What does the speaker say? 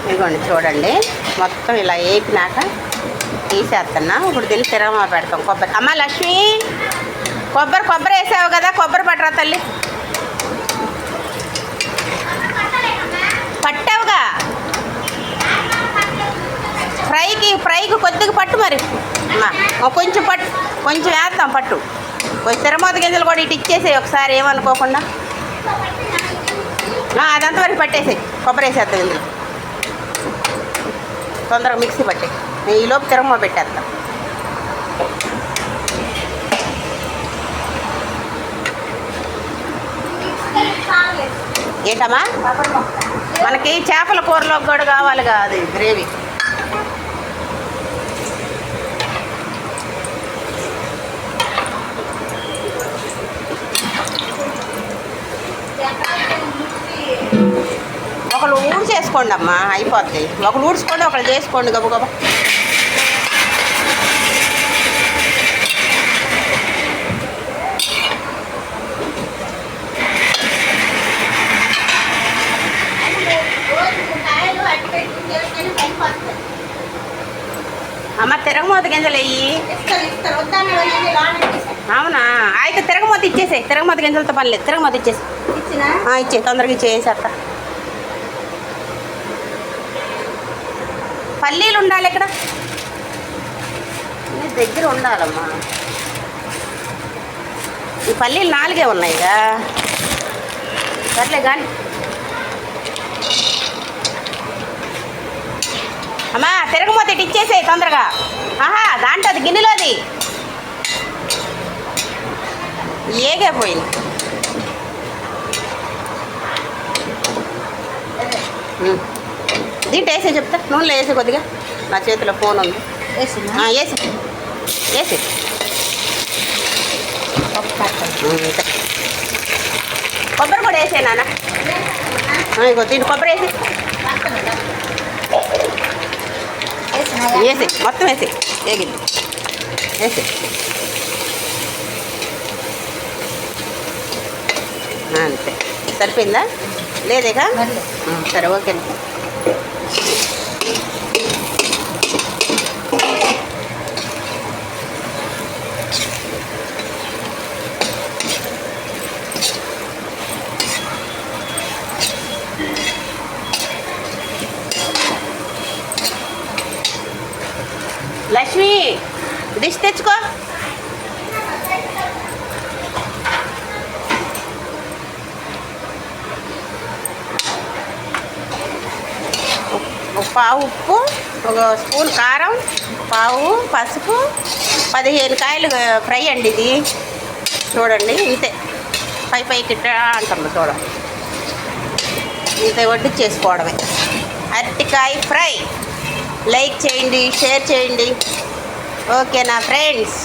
ఇదిగోండి చూడండి, మొత్తం ఇలా వేపినాక తీసేస్తున్నా. ఇప్పుడు దీన్ని తిరగమా పెడతాం. కొబ్బరి అమ్మ లక్ష్మి, కొబ్బరి వేసావు కదా, కొబ్బరి పట్టరా తల్లి. పట్టావుగా ఫ్రైకి కొద్దిగా పట్టు మరి అమ్మా, కొంచెం పట్టు, కొంచెం వేద్దాం పట్టు. కొంచెం తిరమూత గింజలు కూడా ఇటు ఇచ్చేసేయి ఒకసారి, ఏమనుకోకుండా. అదంతా వరకు పట్టేసేయి, కొబ్బరి వేసేద్దాం ఇందులో. తొందరగా మిక్సీ పట్టే, నేను ఈలోపు తిరగమా పెట్టేస్తాను. ఏంటమ్మా, మనకి చేపల కూరలో కూడా కావాలి కాదు గ్రేవీ. ఒకళ్ళు ఊడ్చేసుకోండి అమ్మా, అయిపోద్ది. ఒకళ్ళు ఊడ్చుకోండి, ఒకళ్ళు చేసుకోండి గబగబ. అమ్మ తిరగమూత గింజలు వెయ్యి. అవునా, అయితే తిరగమూత ఇచ్చేసాయి. తిరగమూత గింజలతో పని లేదు, తిరగమూత ఇచ్చేసి ఇచ్చే, తొందరగా ఇచ్చేసేస్తా. పల్లీలు ఉండాలి ఇక్కడ, దగ్గర ఉండాలమ్మా. ఈ పల్లీలు 4 ఉన్నాయిగా, సర్లే కానీ. అమ్మా తిరగమూత ఇటు ఇచ్చేసేయి తొందరగా. దాంట్లో అది గిన్నెలోది ఏగే పోయింది. దీంట్లో వేసే చెప్తా, నూనెలో వేసి కొద్దిగా. నా చేతిలో ఫోన్ ఉంది, వేసి వేసి కొబ్బరి కూడా వేసే నాన్న. ఇగో దీంట్లో కొబ్బరి వేసి మొత్తం వేసి వేగింది వేసి. అంతే సరిపోయిందా లేదేగా? సరే ఓకే. లక్ష్మి డిష్ తెచ్చుకో. పావు ఉప్పు, 1 స్పూన్ కారం, పావు పసుపు, 15 కాయలు ఫ్రై అండి ఇది. చూడండి ఇంతే, పైకి అంటాము చూడండి. ఇంత వడ్డించేసుకోవడమే. అరటికాయ ఫ్రై. లైక్ చేయండి, షేర్ చేయండి. ఓకేనా ఫ్రెండ్స్?